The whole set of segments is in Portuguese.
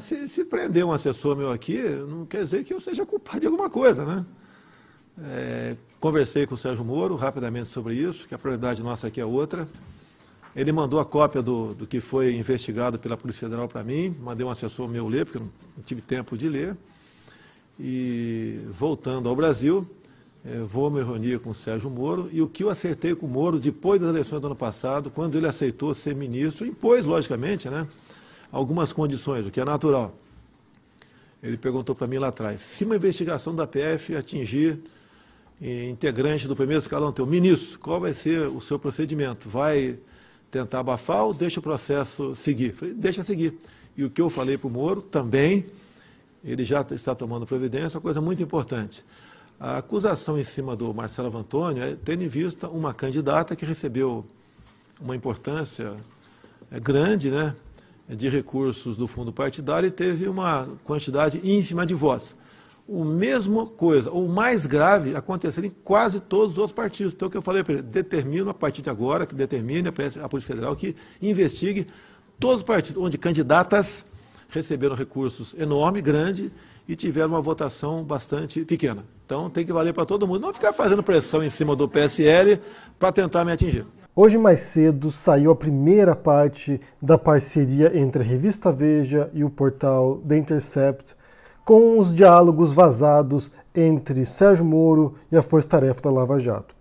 Se prender um assessor meu aqui, não quer dizer que eu seja culpado de alguma coisa, né? Conversei com o Sérgio Moro rapidamente sobre isso, que a prioridade nossa aqui é outra. Ele mandou a cópia do que foi investigado pela Polícia Federal para mim, mandei um assessor meu ler, porque eu não tive tempo de ler. E voltando ao Brasil, vou me reunir com o Sérgio Moro, e o que eu acertei com o Moro depois das eleições do ano passado, quando ele aceitou ser ministro, impôs, logicamente, né, algumas condições, o que é natural. Ele perguntou para mim lá atrás, se uma investigação da PF atingir integrante do primeiro escalão teu, ministro, qual vai ser o seu procedimento? Vai tentar abafar ou deixa o processo seguir? Falei, deixa seguir. E o que eu falei para o Moro também, ele já está tomando providência, uma coisa muito importante. A acusação em cima do Marcelo Antônio é tendo em vista uma candidata que recebeu uma importância grande, né, de recursos do fundo partidário e teve uma quantidade ínfima de votos. A mesma coisa, ou mais grave, acontecendo em quase todos os outros partidos. Então, o que eu falei para ele, determino a partir de agora, que determine a Polícia Federal que investigue todos os partidos onde candidatas receberam recursos enormes, grandes, e tiveram uma votação bastante pequena. Então, tem que valer para todo mundo. Não ficar fazendo pressão em cima do PSL para tentar me atingir. Hoje mais cedo saiu a primeira parte da parceria entre a revista Veja e o portal The Intercept, com os diálogos vazados entre Sérgio Moro e a Força Tarefa da Lava Jato.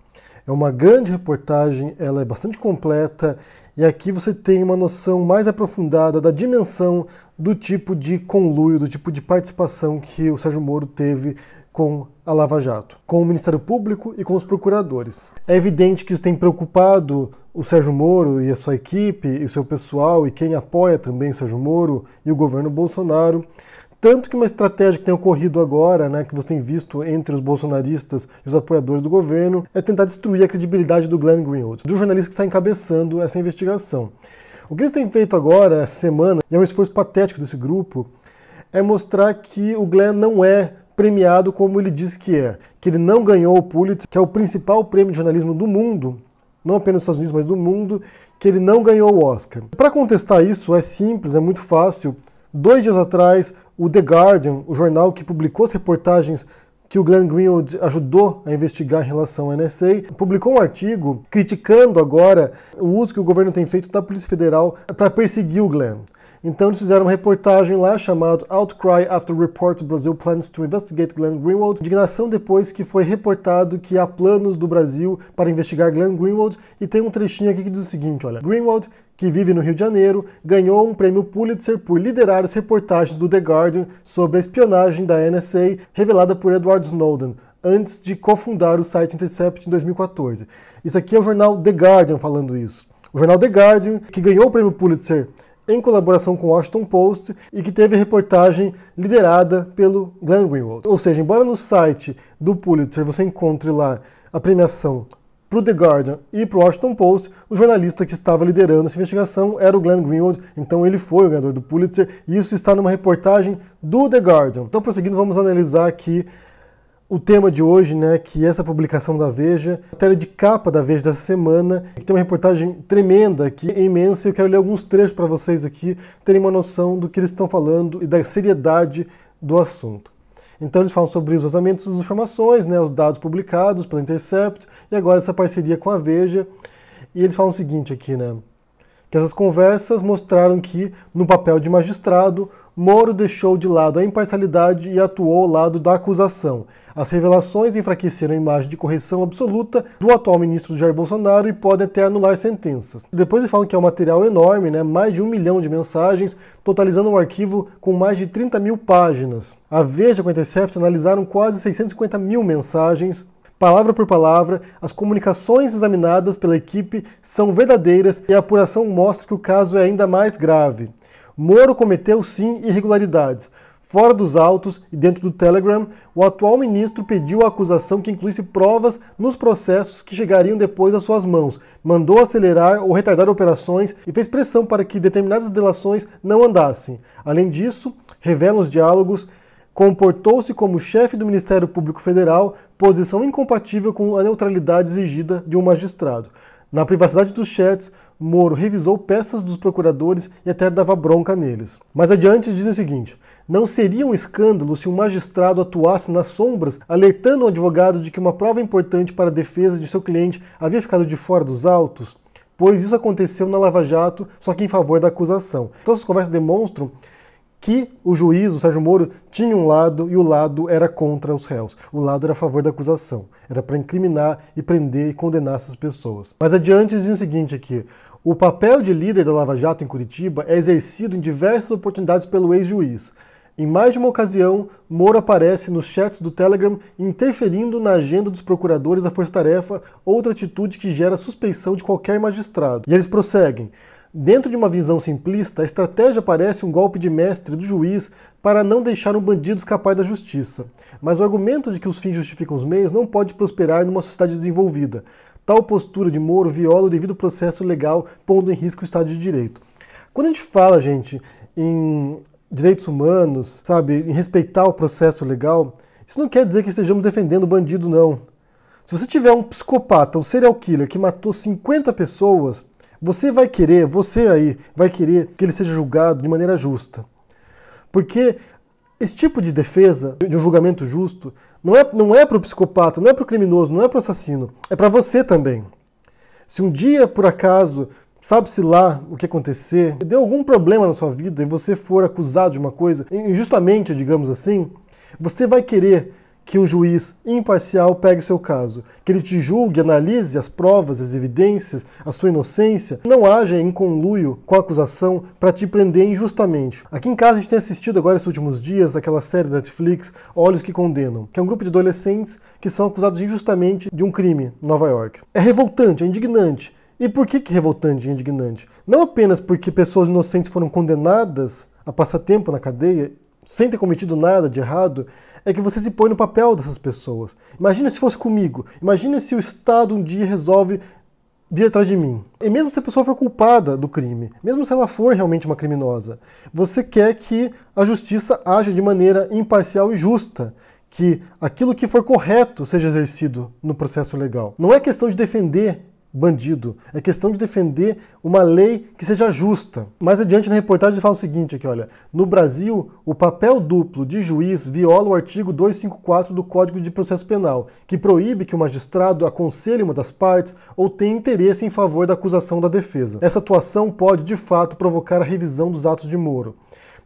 É uma grande reportagem, ela é bastante completa, e aqui você tem uma noção mais aprofundada da dimensão do tipo de conluio, do tipo de participação que o Sérgio Moro teve com a Lava Jato, com o Ministério Público e com os procuradores. É evidente que isso tem preocupado o Sérgio Moro e a sua equipe, e o seu pessoal, e quem apoia também o Sérgio Moro e o governo Bolsonaro. Tanto que uma estratégia que tem ocorrido agora, né, que você tem visto entre os bolsonaristas e os apoiadores do governo, é tentar destruir a credibilidade do Glenn Greenwald, do jornalista que está encabeçando essa investigação. O que eles têm feito agora, essa semana, e é um esforço patético desse grupo, é mostrar que o Glenn não é premiado como ele diz que ele não ganhou o Pulitzer, que é o principal prêmio de jornalismo do mundo, não apenas dos Estados Unidos, mas do mundo, que ele não ganhou o Oscar. Para contestar isso é simples, é muito fácil. 2 dias atrás, o The Guardian, o jornal que publicou as reportagens que o Glenn Greenwald ajudou a investigar em relação à NSA, publicou um artigo criticando agora o uso que o governo tem feito da Polícia Federal para perseguir o Glenn. Então eles fizeram uma reportagem lá chamada Outcry After Report Brazil Plans to Investigate Glenn Greenwald. Indignação depois que foi reportado que há planos do Brasil para investigar Glenn Greenwald. E tem um trechinho aqui que diz o seguinte, olha. Greenwald, que vive no Rio de Janeiro, ganhou um prêmio Pulitzer por liderar as reportagens do The Guardian sobre a espionagem da NSA revelada por Edward Snowden, antes de cofundar o site Intercept em 2014. Isso aqui é o jornal The Guardian falando isso. O jornal The Guardian, que ganhou o prêmio Pulitzer em colaboração com o Washington Post e que teve a reportagem liderada pelo Glenn Greenwald. Ou seja, embora no site do Pulitzer você encontre lá a premiação para o The Guardian e para o Washington Post, o jornalista que estava liderando essa investigação era o Glenn Greenwald, então ele foi o ganhador do Pulitzer, e isso está numa reportagem do The Guardian. Então, prosseguindo, vamos analisar aqui o tema de hoje, né, que é essa publicação da Veja, a matéria de capa da Veja dessa semana, que tem uma reportagem tremenda aqui, imensa, e eu quero ler alguns trechos para vocês aqui, terem uma noção do que eles estão falando e da seriedade do assunto. Então eles falam sobre os vazamentos das informações, né, os dados publicados pela Intercept, e agora essa parceria com a Veja, e eles falam o seguinte aqui, né, que essas conversas mostraram que, no papel de magistrado, Moro deixou de lado a imparcialidade e atuou ao lado da acusação. As revelações enfraqueceram a imagem de correção absoluta do atual ministro Jair Bolsonaro e podem até anular sentenças. Depois eles falam que é um material enorme, né? Mais de 1 milhão de mensagens, totalizando um arquivo com mais de 30 mil páginas. A Veja com a Intercept analisaram quase 650 mil mensagens. Palavra por palavra, as comunicações examinadas pela equipe são verdadeiras e a apuração mostra que o caso é ainda mais grave. Moro cometeu, sim, irregularidades. Fora dos autos e dentro do Telegram, o atual ministro pediu a acusação que incluísse provas nos processos que chegariam depois às suas mãos, mandou acelerar ou retardar operações e fez pressão para que determinadas delações não andassem. Além disso, revelam os diálogos, comportou-se como chefe do Ministério Público Federal, posição incompatível com a neutralidade exigida de um magistrado. Na privacidade dos chats, Moro revisou peças dos procuradores e até dava bronca neles. Mais adiante dizem o seguinte: não seria um escândalo se um magistrado atuasse nas sombras, alertando o advogado de que uma prova importante para a defesa de seu cliente havia ficado de fora dos autos? Pois isso aconteceu na Lava Jato, só que em favor da acusação. Então essas conversas demonstram que o juiz, o Sérgio Moro, tinha um lado e o lado era contra os réus. O lado era a favor da acusação. Era para incriminar e prender e condenar essas pessoas. Mas adiante dizem o seguinte aqui: o papel de líder da Lava Jato em Curitiba é exercido em diversas oportunidades pelo ex-juiz. Em mais de uma ocasião, Moro aparece nos chats do Telegram interferindo na agenda dos procuradores da Força Tarefa, outra atitude que gera suspeição de qualquer magistrado. E eles prosseguem: dentro de uma visão simplista, a estratégia parece um golpe de mestre do juiz para não deixar um bandido escapar da justiça. Mas o argumento de que os fins justificam os meios não pode prosperar numa sociedade desenvolvida. Tal postura de Moro viola o devido processo legal, pondo em risco o Estado de Direito. Quando a gente fala, gente, em direitos humanos, sabe, em respeitar o processo legal, isso não quer dizer que estejamos defendendo o bandido, não. Se você tiver um psicopata, um serial killer que matou 50 pessoas, você aí vai querer que ele seja julgado de maneira justa. Porque esse tipo de defesa, de um julgamento justo, não é para o psicopata, não é para o criminoso, não é para o assassino, é para você também. Se um dia, por acaso, sabe-se lá o que acontecer, deu algum problema na sua vida e você for acusado de uma coisa, injustamente, digamos assim, você vai querer que um juiz imparcial pegue o seu caso, que ele te julgue, analise as provas, as evidências, a sua inocência, não haja em conluio com a acusação para te prender injustamente. Aqui em casa a gente tem assistido agora esses últimos dias aquela série da Netflix, Olhos que Condenam, que é um grupo de adolescentes que são acusados injustamente de um crime em Nova York. É revoltante, é indignante. E por que é revoltante e indignante? Não apenas porque pessoas inocentes foram condenadas a passar tempo na cadeia, sem ter cometido nada de errado, é que você se põe no papel dessas pessoas. Imagina se fosse comigo. Imagina se o Estado um dia resolve vir atrás de mim. E mesmo se a pessoa for culpada do crime, mesmo se ela for realmente uma criminosa, você quer que a justiça haja de maneira imparcial e justa, que aquilo que for correto seja exercido no processo legal. Não é questão de defender bandido, é questão de defender uma lei que seja justa. Mais adiante na reportagem ele fala o seguinte aqui, olha: no Brasil, o papel duplo de juiz viola o artigo 254 do Código de Processo Penal, que proíbe que o magistrado aconselhe uma das partes ou tenha interesse em favor da acusação da defesa. Essa atuação pode, de fato, provocar a revisão dos atos de Moro.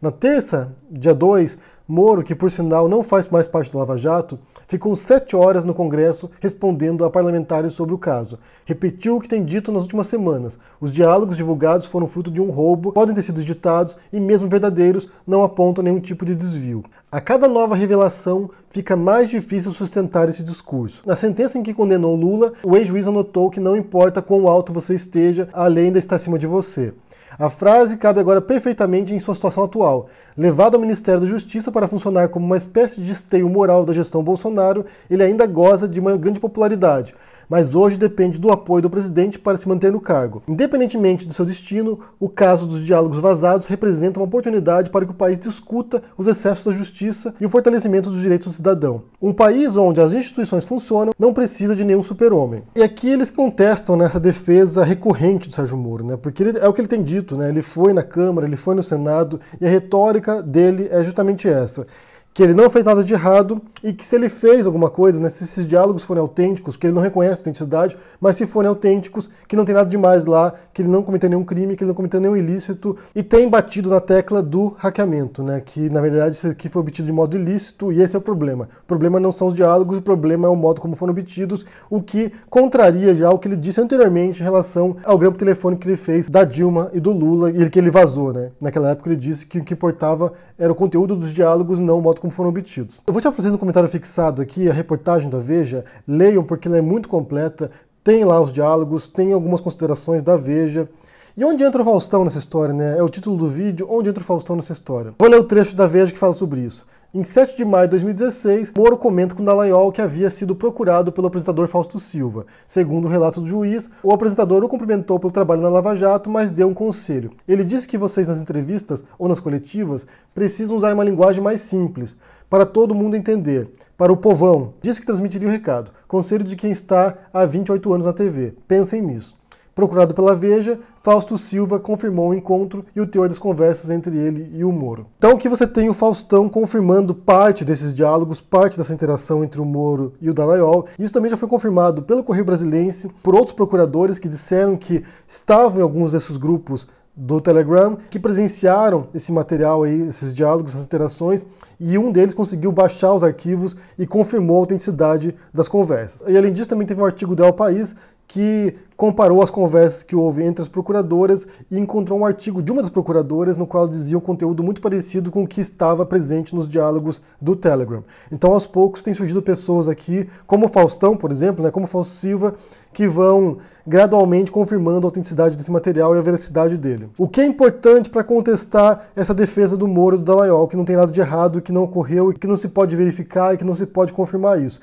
Na terça, dia 2, Moro, que por sinal não faz mais parte da Lava Jato, ficou 7 horas no Congresso respondendo a parlamentares sobre o caso. Repetiu o que tem dito nas últimas semanas. Os diálogos divulgados foram fruto de um roubo, podem ter sido editados e, mesmo verdadeiros, não apontam nenhum tipo de desvio. A cada nova revelação, fica mais difícil sustentar esse discurso. Na sentença em que condenou Lula, o ex-juiz anotou que não importa quão alto você esteja, a lei ainda está acima de você. A frase cabe agora perfeitamente em sua situação atual. Levado ao Ministério da Justiça para funcionar como uma espécie de esteio moral da gestão Bolsonaro, ele ainda goza de uma grande popularidade, mas hoje depende do apoio do presidente para se manter no cargo. Independentemente do seu destino, o caso dos diálogos vazados representa uma oportunidade para que o país discuta os excessos da justiça e o fortalecimento dos direitos do cidadão. Um país onde as instituições funcionam não precisa de nenhum super-homem. E aqui eles contestam nessa defesa recorrente do Sérgio Moro, né? Porque é o que ele tem dito, né? Ele foi na Câmara, ele foi no Senado, e a retórica dele é justamente essa: que ele não fez nada de errado e que se ele fez alguma coisa, né, se esses diálogos forem autênticos, que ele não reconhece a autenticidade, mas se forem autênticos, que não tem nada demais lá, que ele não cometeu nenhum crime, que ele não cometeu nenhum ilícito, e tem batido na tecla do hackeamento, né, que na verdade isso aqui foi obtido de modo ilícito e esse é o problema. O problema não são os diálogos, o problema é o modo como foram obtidos, o que contraria já o que ele disse anteriormente em relação ao grampo telefônico que ele fez da Dilma e do Lula, e que ele vazou, né. Naquela época ele disse que o que importava era o conteúdo dos diálogos, não o modo como foram obtidos. Eu vou deixar para vocês no comentário fixado aqui a reportagem da Veja, leiam porque ela é muito completa, tem lá os diálogos, tem algumas considerações da Veja. E onde entra o Faustão nessa história, né? É o título do vídeo, onde entra o Faustão nessa história. Vou ler o trecho da Veja que fala sobre isso. Em 7 de maio de 2016, Moro comenta com Dallagnol que havia sido procurado pelo apresentador Fausto Silva. Segundo o relato do juiz, o apresentador o cumprimentou pelo trabalho na Lava Jato, mas deu um conselho. Ele disse que vocês nas entrevistas ou nas coletivas precisam usar uma linguagem mais simples, para todo mundo entender, para o povão. Disse que transmitiria o recado. Conselho de quem está há 28 anos na TV. Pensem nisso. Procurado pela Veja, Fausto Silva confirmou o encontro e o teor das conversas entre ele e o Moro. Então aqui você tem o Faustão confirmando parte desses diálogos, parte dessa interação entre o Moro e o Dallagnol. Isso também já foi confirmado pelo Correio Brasiliense, por outros procuradores que disseram que estavam em alguns desses grupos do Telegram, que presenciaram esse material aí, esses diálogos, essas interações, e um deles conseguiu baixar os arquivos e confirmou a autenticidade das conversas. E além disso também teve um artigo do El País que comparou as conversas que houve entre as procuradoras e encontrou um artigo de uma das procuradoras no qual dizia um conteúdo muito parecido com o que estava presente nos diálogos do Telegram. Então, aos poucos, tem surgido pessoas aqui, como o Faustão, por exemplo, né, como o Fausto Silva, que vão gradualmente confirmando a autenticidade desse material e a veracidade dele. O que é importante para contestar essa defesa do Moro e do Dallagnol, que não tem nada de errado, que não ocorreu e que não se pode verificar e que não se pode confirmar isso.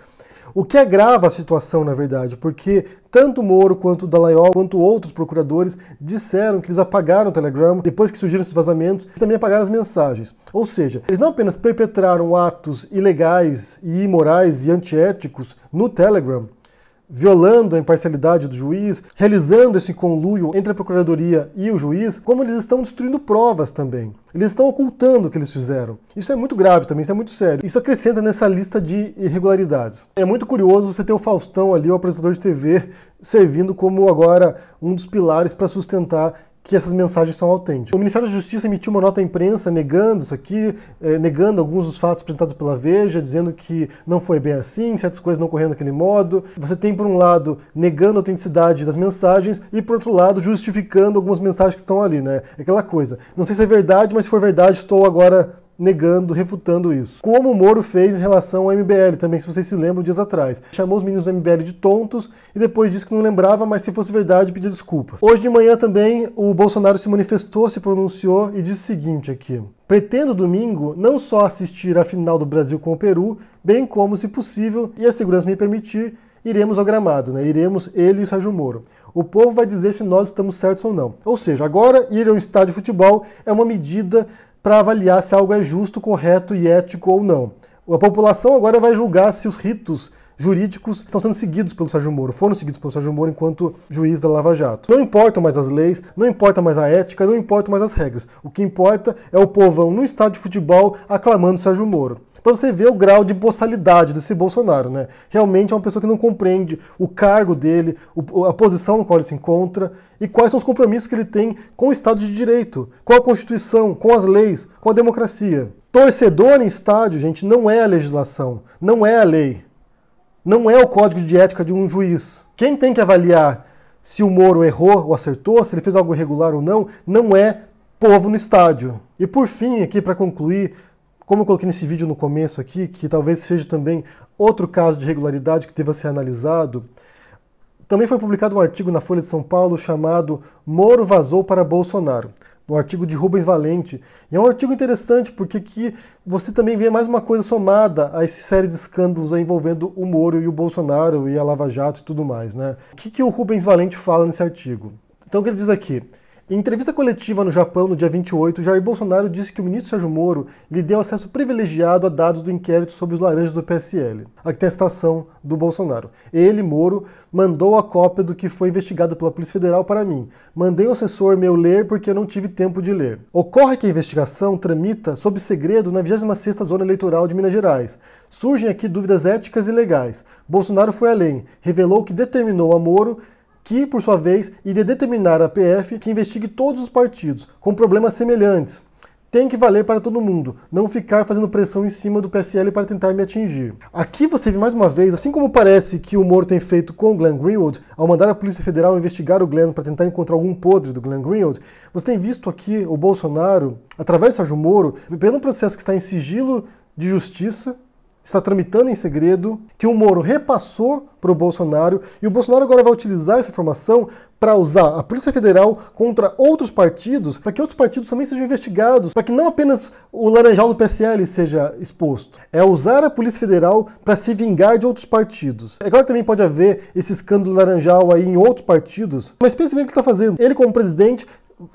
O que agrava a situação, na verdade, porque tanto o Moro quanto o Dallagnol, quanto outros procuradores disseram que eles apagaram o Telegram depois que surgiram esses vazamentos e também apagaram as mensagens. Ou seja, eles não apenas perpetraram atos ilegais e imorais e antiéticos no Telegram, violando a imparcialidade do juiz, realizando esse conluio entre a Procuradoria e o juiz, como eles estão destruindo provas também. Eles estão ocultando o que eles fizeram. Isso é muito grave também, isso é muito sério. Isso acrescenta nessa lista de irregularidades. É muito curioso você ter o Faustão ali, o apresentador de TV, servindo como agora um dos pilares para sustentar que essas mensagens são autênticas. O Ministério da Justiça emitiu uma nota à imprensa negando isso aqui, negando alguns dos fatos apresentados pela Veja, dizendo que não foi bem assim, certas coisas não ocorreram daquele modo. Você tem, por um lado, negando a autenticidade das mensagens e, por outro lado, justificando algumas mensagens que estão ali, né? Aquela coisa. Não sei se é verdade, mas se for verdade, estou agora negando, refutando isso. Como o Moro fez em relação ao MBL também, se vocês se lembram, dias atrás. Chamou os meninos do MBL de tontos e depois disse que não lembrava, mas se fosse verdade, pedia desculpas. Hoje de manhã também o Bolsonaro se manifestou, se pronunciou e disse o seguinte aqui: pretendo domingo não só assistir à final do Brasil com o Peru, bem como, se possível, e a segurança me permitir, iremos ao gramado, né? Iremos ele e o Sérgio Moro. O povo vai dizer se nós estamos certos ou não. Ou seja, agora ir a um estádio de futebol é uma medida para avaliar se algo é justo, correto e ético ou não. A população agora vai julgar se os ritos jurídicos estão sendo seguidos pelo Sérgio Moro, foram seguidos pelo Sérgio Moro enquanto juiz da Lava Jato. Não importam mais as leis, não importa mais a ética, não importam mais as regras. O que importa é o povão no estádio de futebol aclamando o Sérgio Moro. Para você ver o grau de boçalidade desse Bolsonaro, né? Realmente é uma pessoa que não compreende o cargo dele, a posição no qual ele se encontra e quais são os compromissos que ele tem com o Estado de Direito, com a Constituição, com as leis, com a democracia. Torcedor em estádio, gente, não é a legislação, não é a lei, não é o código de ética de um juiz. Quem tem que avaliar se o Moro errou ou acertou, se ele fez algo irregular ou não, não é povo no estádio. E por fim, aqui para concluir, como eu coloquei nesse vídeo no começo aqui, que talvez seja também outro caso de irregularidade que deva ser analisado, também foi publicado um artigo na Folha de São Paulo chamado Moro vazou para Bolsonaro, um artigo de Rubens Valente. E é um artigo interessante porque aqui você também vê mais uma coisa somada a essa série de escândalos envolvendo o Moro e o Bolsonaro e a Lava Jato e tudo mais, né? O que o Rubens Valente fala nesse artigo? Então o que ele diz aqui? Em entrevista coletiva no Japão, no dia 28, Jair Bolsonaro disse que o ministro Sérgio Moro lhe deu acesso privilegiado a dados do inquérito sobre os laranjas do PSL. Aqui tem a citação do Bolsonaro. Ele, Moro, mandou a cópia do que foi investigado pela Polícia Federal para mim. Mandei o assessor meu ler porque eu não tive tempo de ler. Ocorre que a investigação tramita sob segredo na 26ª Zona Eleitoral de Minas Gerais. Surgem aqui dúvidas éticas e legais. Bolsonaro foi além. Revelou que determinou a Moro que, por sua vez, iria determinar a PF que investigue todos os partidos, com problemas semelhantes. Tem que valer para todo mundo, não ficar fazendo pressão em cima do PSL para tentar me atingir. Aqui você vê mais uma vez, assim como parece que o Moro tem feito com o Glenn Greenwald, ao mandar a Polícia Federal investigar o Glenn para tentar encontrar algum podre do Glenn Greenwald, você tem visto aqui o Bolsonaro, através do Sérgio Moro, pelo processo que está em sigilo de justiça, está tramitando em segredo, que o Moro repassou para o Bolsonaro, e o Bolsonaro agora vai utilizar essa informação para usar a Polícia Federal contra outros partidos, para que outros partidos também sejam investigados, para que não apenas o laranjal do PSL seja exposto. É usar a Polícia Federal para se vingar de outros partidos. É claro que também pode haver esse escândalo laranjal aí em outros partidos, mas pense bem o que ele está fazendo. Ele, como presidente,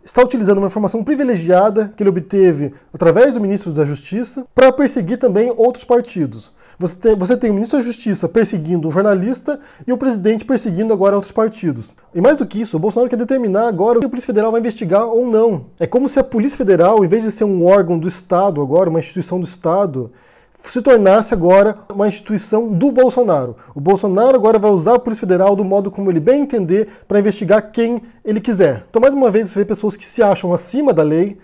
está utilizando uma informação privilegiada que ele obteve através do ministro da Justiça para perseguir também outros partidos. Você tem o ministro da Justiça perseguindo um jornalista e o presidente perseguindo agora outros partidos. E mais do que isso, o Bolsonaro quer determinar agora o que a Polícia Federal vai investigar ou não. É como se a Polícia Federal, em vez de ser um órgão do Estado agora, uma instituição do Estado, se tornasse agora uma instituição do Bolsonaro. O Bolsonaro agora vai usar a Polícia Federal do modo como ele bem entender para investigar quem ele quiser. Então, mais uma vez, você vê pessoas que se acham acima da lei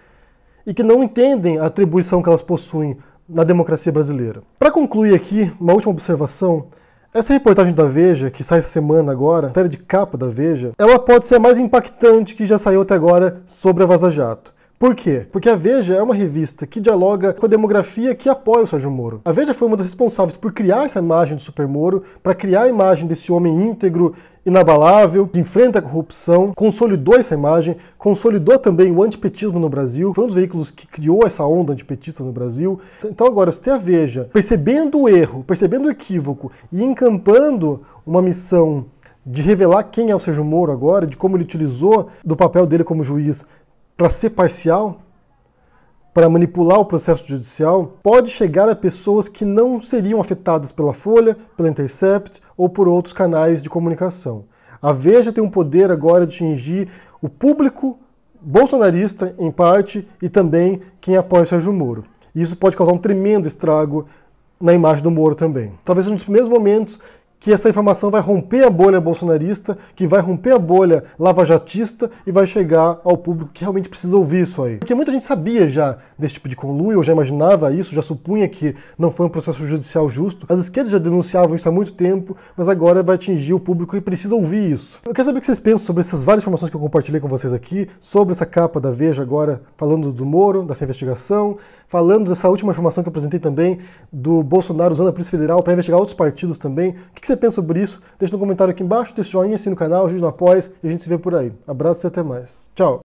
e que não entendem a atribuição que elas possuem na democracia brasileira. Para concluir aqui, uma última observação. Essa reportagem da Veja, que sai essa semana agora, a matéria de capa da Veja, ela pode ser a mais impactante que já saiu até agora sobre a Vaza Jato. Por quê? Porque a Veja é uma revista que dialoga com a demografia que apoia o Sérgio Moro. A Veja foi uma das responsáveis por criar essa imagem do Super Moro, para criar a imagem desse homem íntegro, inabalável, que enfrenta a corrupção, consolidou essa imagem, consolidou também o antipetismo no Brasil, foi um dos veículos que criou essa onda antipetista no Brasil. Então agora, se tem a Veja percebendo o erro, percebendo o equívoco e encampando uma missão de revelar quem é o Sérgio Moro agora, de como ele utilizou do papel dele como juiz para ser parcial, para manipular o processo judicial, pode chegar a pessoas que não seriam afetadas pela Folha, pela Intercept ou por outros canais de comunicação. A Veja tem um poder agora de atingir o público bolsonarista, em parte, e também quem apoia o Sérgio Moro. E isso pode causar um tremendo estrago na imagem do Moro também. Talvez seja um dos primeiros momentos que essa informação vai romper a bolha bolsonarista, que vai romper a bolha lavajatista e vai chegar ao público que realmente precisa ouvir isso aí. Porque muita gente sabia já desse tipo de conluio, já imaginava isso, já supunha que não foi um processo judicial justo. As esquerdas já denunciavam isso há muito tempo, mas agora vai atingir o público que precisa ouvir isso. Eu quero saber o que vocês pensam sobre essas várias informações que eu compartilhei com vocês aqui, sobre essa capa da Veja agora, falando do Moro, dessa investigação, falando dessa última informação que eu apresentei também, do Bolsonaro usando a Polícia Federal para investigar outros partidos também. O que você pensa sobre isso? Deixa no comentário aqui embaixo, deixa o joinha, assina o canal, ajude no Apoia e a gente se vê por aí. Abraço e até mais. Tchau!